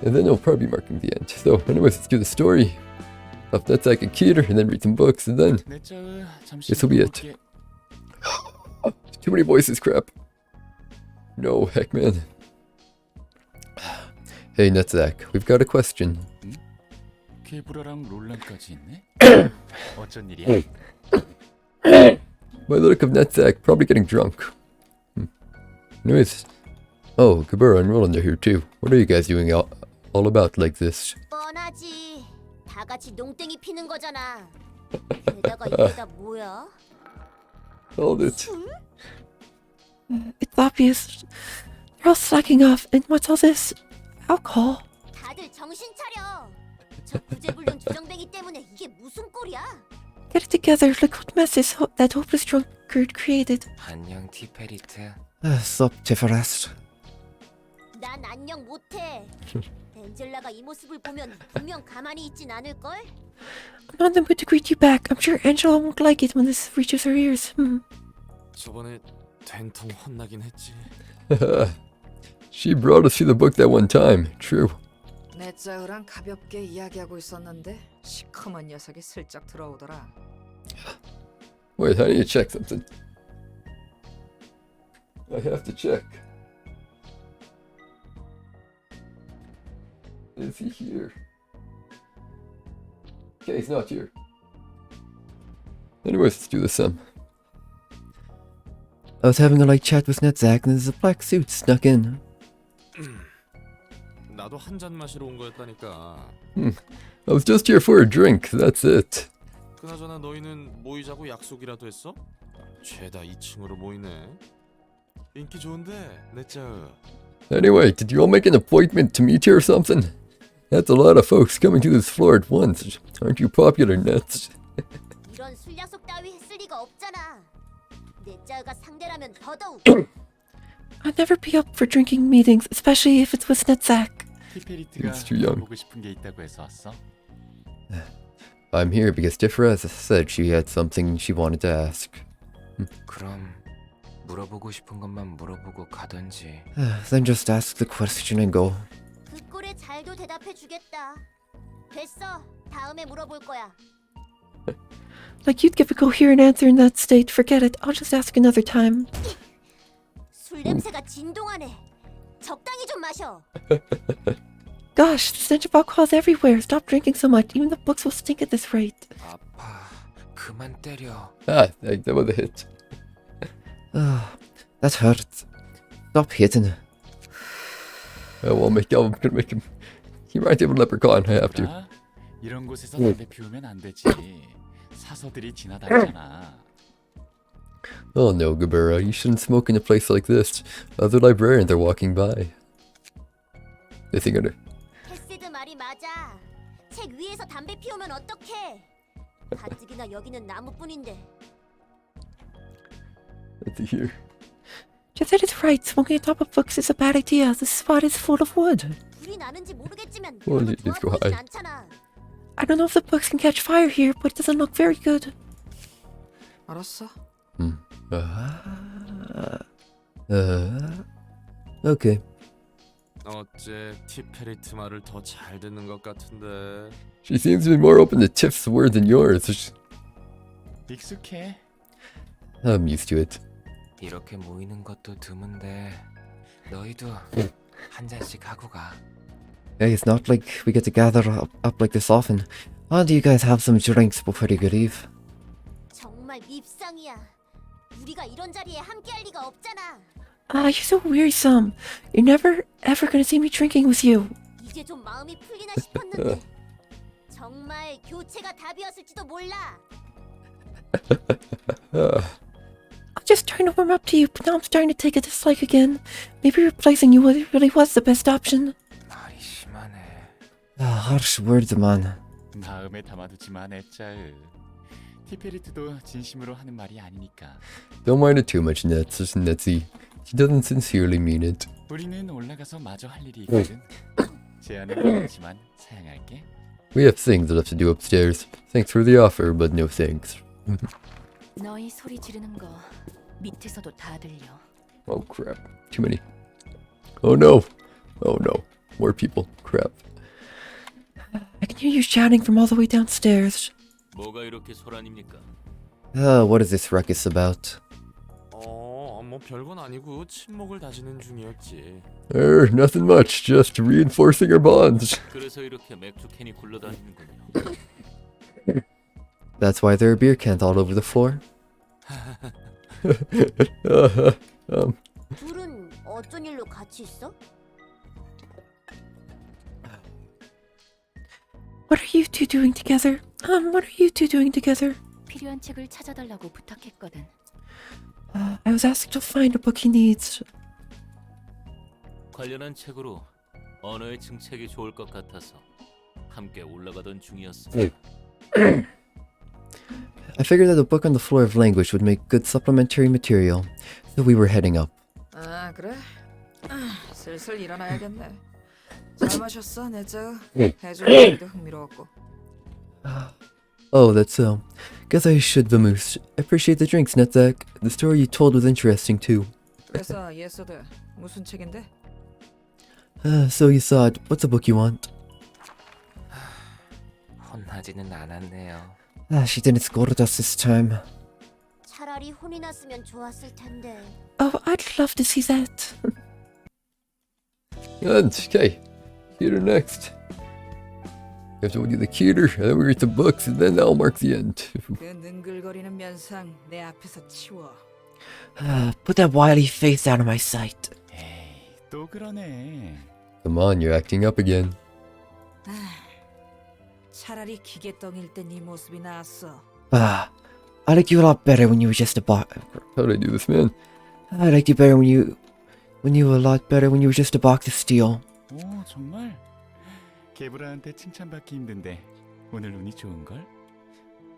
And then I'll probably be marking the end. So, anyways, let's do the story of that second Keter, and then read some books, and then this will be it. Too many voices, crap. No, heck, man. Hey, Netzak, we've got a question. By the look of Netzak, probably getting drunk. Anyways. Oh, Kabura and Roland are here too. What are you guys doing all about like this? 뻔하지. 다 같이 농땡이 피는 거잖아. 게다가 이게 다 뭐야? Hold it. It's obvious. They're all slacking off. And what's all this? Alcohol. 다들 정신 차려. 저 구제불능 주정뱅이 때문에 이게 무슨 꼴이야? Get it together. Look what mess that hopeless drunkard created. 안녕 티페리트. Stop, Tiferest. 난 안녕 못해. 엔젤라가 이 모습을 보면 분명 가만히 있진 않을걸? I'm not in the mood to greet you back. I'm sure Angela won't like it when this reaches her ears. 저번에 된통 혼나긴 했지. She brought us through the book that one time. True. 넷자우랑 가볍게 이야기하고 있었는데 시커먼 녀석이 슬쩍 들어오더라. Wait, I need to check something. I have to check. Is he here? Okay, he's not here. Anyways, let's do this some. I was having a light chat with Netzak, and there's a black suit snuck in. 나도 한 잔 마시러 온 거였다니까. I was just here for a drink, that's it. 그나저나 너희는 모이자고 약속이라도 했어? 죄다 2층으로 모이네. 인기 좋은데 넷자으. Anyway, did you all make an appointment to meet here or something? That's a lot of folks coming to this floor at once. Aren't you popular, Nets? 이런 술 약속 따위 했을 리가 없잖아. 내 짜가 상대라면 더더욱. I'd never be up for drinking meetings, especially if it's with Netzak. It's too young. 보고 싶은 게 있다고 해서 왔어? I'm here because Tifrez said she had something she wanted to ask. 그럼 물어보고 싶은 것만 물어보고 가던지. Then just ask the question and go. 그 꼴에 잘도 대답해 주겠다. 됐어. 다음에 물어볼 거야. Like you'd give a coherent answer in that state. Forget it. I'll just ask another time. 술 냄새가 진동하네. 적당히 좀 마셔. Gosh, the stench of alcohol is everywhere. Stop drinking so much. Even the books will stink at this rate. 아파. 그만 때려. That was a hit. That hurts. Stop hitting. I'm gonna make him. He reminds me of a leprechaun. I have to. 이런 곳에서 담배 피우면 안 되지. 사서들이 지나다니잖아. Oh no, Gabura, you shouldn't smoke in a place like this. Other librarians are walking by. They think of it. 캐시드 말이 맞아. 책 위에서 담배 피우면 어떡해? 가뜩이나 여기는 나무뿐인데. Let's see here. Jethette is right. Smoking on top of books is a bad idea. This spot is full of wood. 불이 나는지 모르겠지만 Well, 별로 let's 좋아 go 보이진 high. 않잖아. I don't know if the books can catch fire here, but it doesn't look very good. 알았어. Okay. 어째 티페리트 말을 더 잘 듣는 것 같은데. She seems to be more open to Tiff's word than yours. 익숙해. I'm used to it. 이렇게 모이는 것도 드문데 너희도 한 잔씩 하고 가. Hey, it's not like we get to gather up like this often. Why don't you guys have some drinks before you could leave? 정말 밉상이야. 우리가 이런 자리에 함께할 리가 없잖아. Ah, you're so wearisome. You're never ever gonna see me drinking with you. 이제 좀 마음이 풀리나 싶었는데 정말 교체가 답이었을지도 몰라. I'm just trying to warm up to you, but now I'm starting to take a dislike again. Maybe replacing you really was the best option. 말이 심하네. Harsh words, man. 마음에 담아두지마 넷자으. 티페리트도 진심으로 하는 말이 아니니까. Don't mind it too much, Netsy. She doesn't sincerely mean it. 우리는 올라가서 마저 할 일이 있거든. 제안은 어렵지만 사양할게. We have things left to do upstairs. Thanks for the offer, but no thanks. 너희 소리 지르는 거 밑에서도 다 들려. Oh crap. Too many. Oh no. Oh no. More people. Crap. I can hear you shouting from all the way downstairs. 뭐가 이렇게 소란입니까? What is this ruckus about? 뭐 별건 아니고 침묵을 다지는 중이었지. Nothing much. Just reinforcing our bonds. 그래서 이렇게 맥주 캔이 굴러다니는군요. That's why there are beer cans all over the floor. 둘은 어쩐 일로 같이 있어? What are you two doing together? What are you two doing together? 필요한 책을 찾아달라고 부탁했거든. I was asked to find a book he needs. 관련한 책으로 언어의 증책이 좋을 것 같아서 함께 올라가던 중이었어. I figured that a book on the floor of language would make good supplementary material, so we were heading up. 아 그래? 슬슬 일어나야겠네. 잘 마셨어 내짜. 해줄 얘기도 흥미로웠고. Oh, that's so. Guess I should vamoose. I appreciate the drinks, Netzak. The story you told was interesting too. 그래서 예서드 무슨 책인데? So you saw it. What's the book you want? 혼나지는 않았네요. She didn't scold us this time. 차라리 혼이 났으면 좋았을 텐데. Oh, I'd love to see that. And, okay. Cuter next. We have to do the cuter, and then we read the books, and then that'll mark the end. 그 능글거리는 면상 내 앞에서 치워. Put that wily face out of my sight. 에이, 또 그러네. Come on, you're acting up again. 차라리 기계덩일 때 네 모습이 나았어. I liked you a lot better when you were just a box. How did I do this, man? I liked you better when you were a lot better when you were just a box of steel. 오, 정말? 개브라한테 칭찬받기 힘든데 오늘 운이 좋은걸?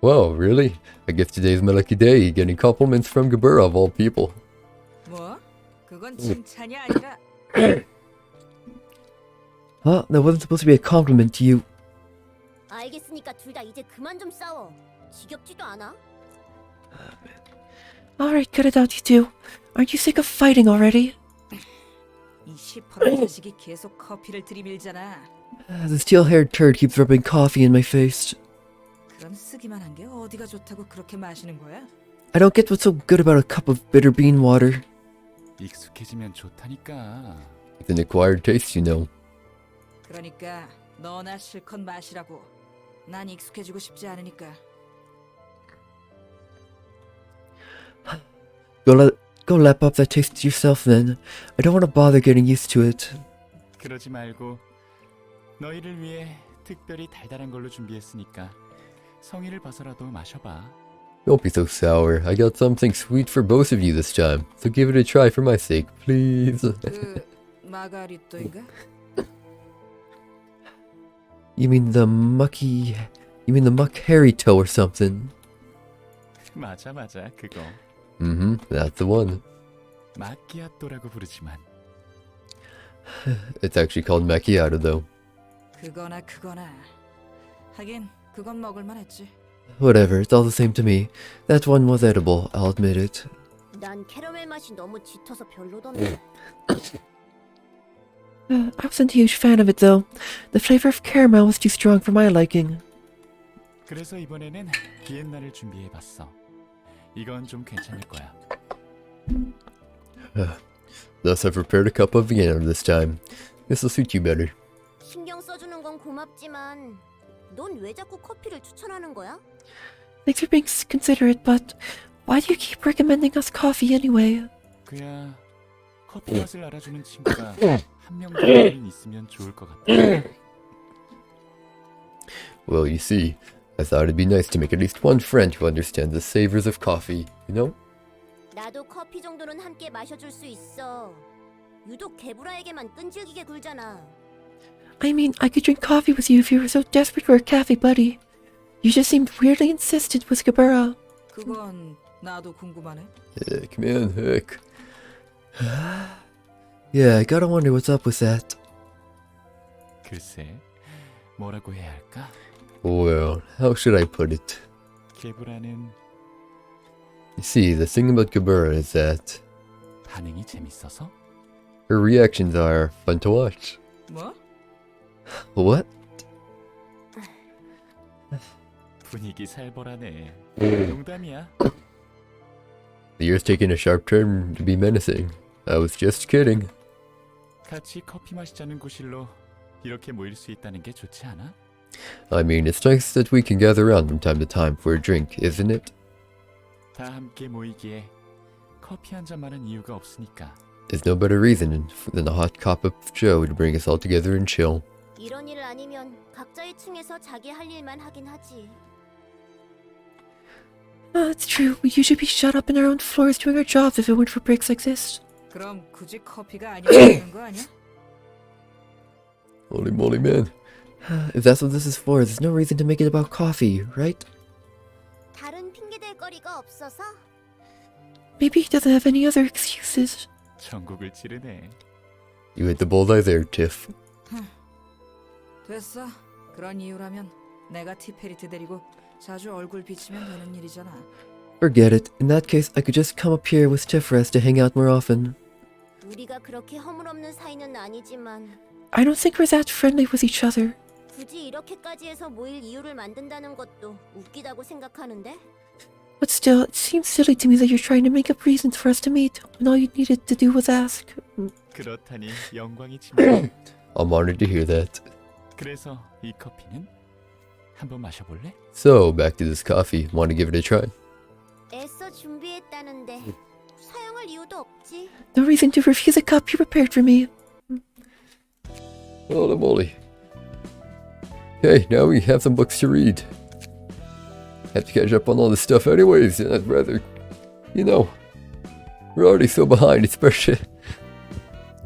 Wow, really? I guess today's my lucky day, getting compliments from Gabura of all people. 뭐? 그건 칭찬이 아니라. Huh? That wasn't supposed to be a compliment to you. 알겠으니까 둘 다 이제 그만 좀 싸워. 지겹지도 않아? Alright, cut it out, you two. Aren't you sick of fighting already? 이 시퍼런 자식이 계속 커피를 들이밀잖아. The steel-haired turd keeps rubbing coffee in my face. 그럼 쓰기만 한 게 어디가 좋다고 그렇게 마시는 거야? I don't get what's so good about a cup of bitter bean water. 익숙해지면 좋다니까. It's an acquired taste, you know. 그러니까 너나 실컷 마시라고. 난 익숙해지고 싶지 않으니까. Go lap up that taste yourself then. I don't want to bother getting used to it. 그러지 말고 너희를 위해 특별히 달달한 걸로 준비했으니까 성의를 봐서라도 마셔봐. Don't be so sour. I got something sweet for both of you this time. So give it a try for my sake, please. 그 마가리또인가? You mean the muck harito or something? 맞아, 그거. That's the one. 마키아토라고 부르지만 It's actually called macchiato though. 그거나 하긴 그건 먹을만 했지. Whatever, it's all the same to me. That one was edible, I'll admit it. 난 캐러멜 맛이 너무 짙어서 별로던데. I wasn't a huge fan of it though. The flavor of caramel was too strong for my liking. 그래서 이번에는 비엔나를 준비해봤어. 이건 좀 괜찮을 거야. Thus I've prepared a cup of Vienna this time. This'll suit you better. 신경 써주는 건 고맙지만 넌 왜 자꾸 커피를 추천하는 거야? Thanks for being considerate, but why do you keep recommending us coffee anyway? 그야 커피 맛을 알아주는 친구가 한 명 정도는 있으면 좋을 것 같아. Well, you see, I thought it'd be nice to make at least one friend who understands the savors of coffee, you know? 나도 커피 정도는 함께 마셔줄 수 있어. 유독 개브라에게만 끈질기게 굴잖아. I mean, I could drink coffee with you if you were so desperate for a cafe buddy. You just seemed weirdly insistent with Gabura. 그건 나도 궁금하네. Heck, man, heck. Yeah, I gotta wonder what's up with that. 글쎄, 뭐라고 해야 할까? Well, how should I put it? 개브라는 You see, the thing about Gabura is that 반응이 재밌어서? her reactions are fun to watch. 뭐? What? 분위기 살벌하네. 농담이야. The year's taking a sharp turn to be menacing. I was just kidding. 같이 커피 마시자는 구실로 이렇게 모일 수 있다는 게 좋지 않아? I mean, it's nice that we can gather around from time to time for a drink, isn't it? 다 함께 모이기에 커피 한 잔만한 이유가 없으니까. There's no better reason than a hot cup of joe to bring us all together and chill. 이런 일 아니면 각자의 층에서 자기 할 일만 하긴 하지. It's true. We usually be shut up in our own floors doing our jobs if it weren't for breaks like this. 그럼 굳이 커피가 아니면 되는 거 아니야? Holy moly, man. If that's what this is for, there's no reason to make it about coffee, right? 다른 핑계댈 거리가 없어서 Maybe he doesn't have any other excuses. 전국을 찌르네. You hit the bullseye there, Tiff. 됐어. 그런 이유라면 내가 티페리트 데리고 자주 얼굴 비치면 되는 일이잖아. Forget it. In that case, I could just come up here with Tifres to hang out more often. 우리가 그렇게 허물없는 사이는 아니지만 I don't think we're that friendly with each other. 굳이 이렇게까지 해서 모일 이유를 만든다는 것도 웃기다고 생각하는데? But still, it seems silly to me that you're trying to make up reasons for us to meet when all you needed to do was ask. 그렇다니 영광이지만. I'm honored to hear that. 그래서 이 커피는 한번 마셔볼래? So, back to this coffee. Want to give it a try? 애써 준비했다는데 사용할 이유도 없지. No reason to refuse a cup you prepared for me. Holy moly. Okay, now we have some books to read. Have to catch up on all this stuff anyways, and I'd rather, you know, we're already so behind, especially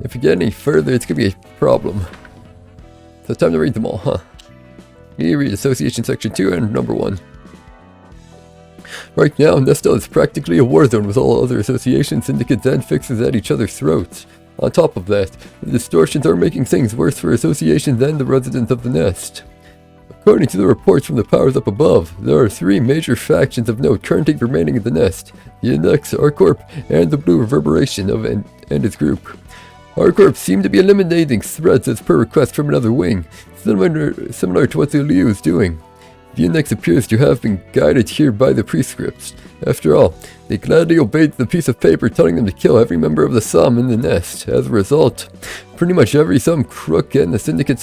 if we get any further, it's gonna be a problem. So time to read them all, huh? You read Association Section 2 and number 1. Right now, Nestel is practically a war zone with all other associations, syndicates, and fixers at each other's throats. On top of that, the distortions are making things worse for associations and the residents of the nest. According to the reports from the powers up above, there are 3 major factions of note currently remaining in the nest: the Index, R-Corp, and the Blue Reverberation and its group. R-Corp seem to be eliminating threats as per request from another wing, similar to what the Liu is doing. The Index appears to have been guided here by the prescripts. After all, they gladly obeyed the piece of paper telling them to kill every member of the Sum in the nest. As a result, pretty much every Sum crook and the syndicate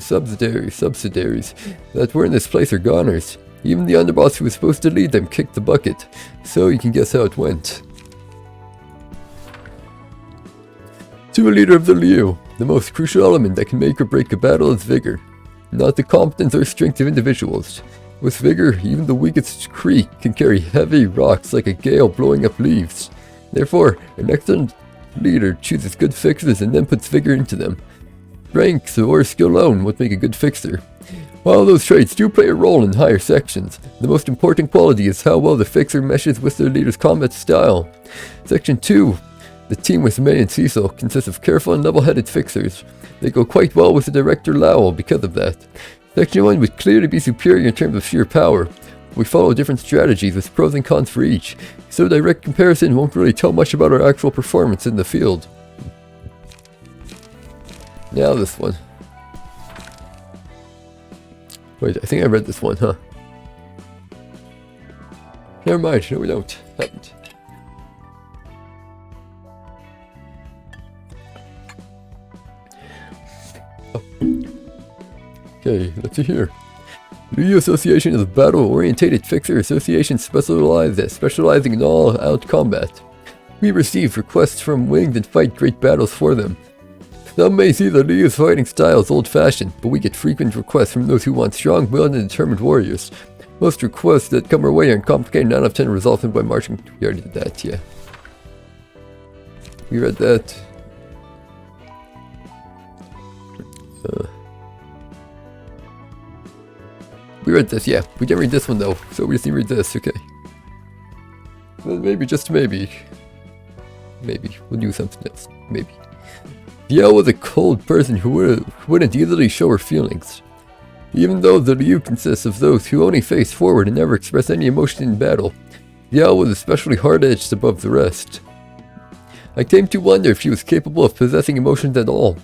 subsidiaries that were in this place are goners. Even the underboss who was supposed to lead them kicked the bucket. So you can guess how it went. To a leader of the Liu, the most crucial element that can make or break a battle is vigor, not the competence or strength of individuals. With vigor, even the weakest creek can carry heavy rocks like a gale blowing up leaves. Therefore, an excellent leader chooses good fixers and then puts vigor into them. Strength or skill alone would make a good fixer. While those traits do play a role in higher sections, the most important quality is how well the fixer meshes with their leader's combat style. Section 2, the team with May and Cecil, consists of careful and level-headed fixers. They go quite well with the Director Lowell because of that. Section 1 would clearly be superior in terms of sheer power. We follow different strategies with pros and cons for each, so direct comparison won't really tell much about our actual performance in the field. Now this one. Wait, I think I read this one, huh? Never mind, no we don't. Haven't. Oh. Okay, let's see here. Liu Association is a battle-orientated fixer association specializing in all-out combat. We receive requests from wings and fight great battles for them. Some may see the Liu's fighting style as old-fashioned, but we get frequent requests from those who want strong-willed and determined warriors. Most requests that come our way are complicated 9 out of 10 resolved by marching. We already did that, yeah. We read that. We read this, yeah. We didn't read this one though, so we just need to read this, okay. Well, maybe, just maybe. Maybe. We'll do something else. Maybe. Yao was a cold person who wouldn't easily show her feelings. Even though the Liu consists of those who only face forward and never express any emotion in battle, Yao was especially hard-edged above the rest. I came to wonder if she was capable of possessing emotions at all.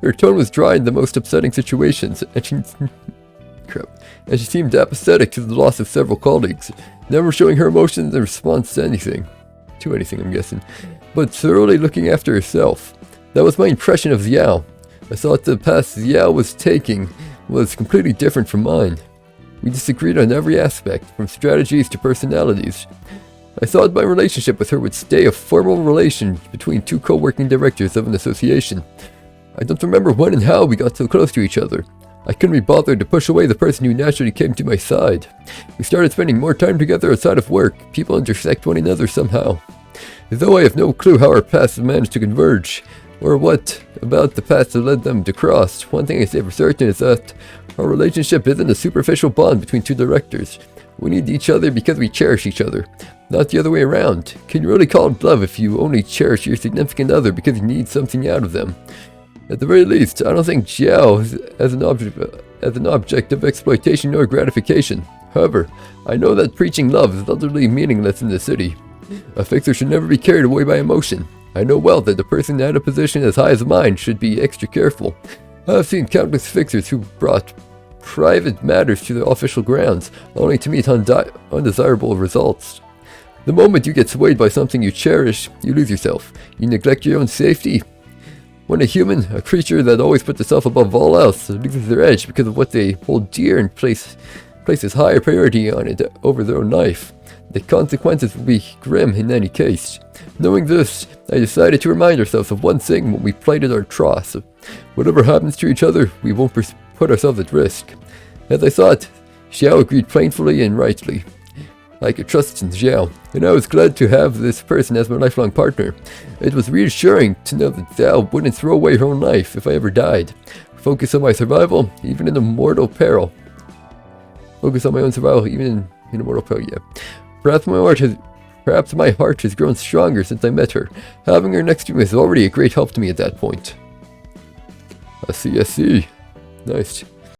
Her tone was dry in the most upsetting situations, and she seemed apathetic to the loss of several colleagues, never showing her emotions in response to anything, I'm guessing, but thoroughly looking after herself. That was my impression of Xiao. I thought the path Xiao was taking was completely different from mine. We disagreed on every aspect, from strategies to personalities. I thought my relationship with her would stay a formal relation between two co-working directors of an association. I don't remember when and how we got so close to each other. I couldn't be bothered to push away the person who naturally came to my side. We started spending more time together outside of work. People intersect one another somehow. Though I have no clue how our paths managed to converge, or what about the paths that led them to cross, one thing I say for certain is that our relationship isn't a superficial bond between two directors. We need each other because we cherish each other, not the other way around. Can you really call it love if you only cherish your significant other because you need something out of them? At the very least, I don't think Xiao is as an object of exploitation or gratification. However, I know that preaching love is utterly meaningless in the city. A fixer should never be carried away by emotion. I know well that a person at a position as high as mine should be extra careful. I have seen countless fixers who brought private matters to the official grounds, only to meet undesirable results. The moment you get swayed by something you cherish, you lose yourself. You neglect your own safety. When a human, a creature that always puts itself above all else, loses their edge because of what they hold dear and places higher priority on it over their own life, the consequences will be grim in any case. Knowing this, I decided to remind ourselves of one thing when we plighted our troth. Whatever happens to each other, we won't put ourselves at risk. As I thought, Xiao agreed plainly and rightly. I could trust in Xiao, and I was glad to have this person as my lifelong partner. It was reassuring to know that Xiao wouldn't throw away her own life if I ever died. Focus on my survival, even in a mortal peril. Focus on my own survival, even in a mortal peril, yeah. Perhaps my heart has grown stronger since I met her. Having her next to me is already a great help to me at that point. I see. Nice.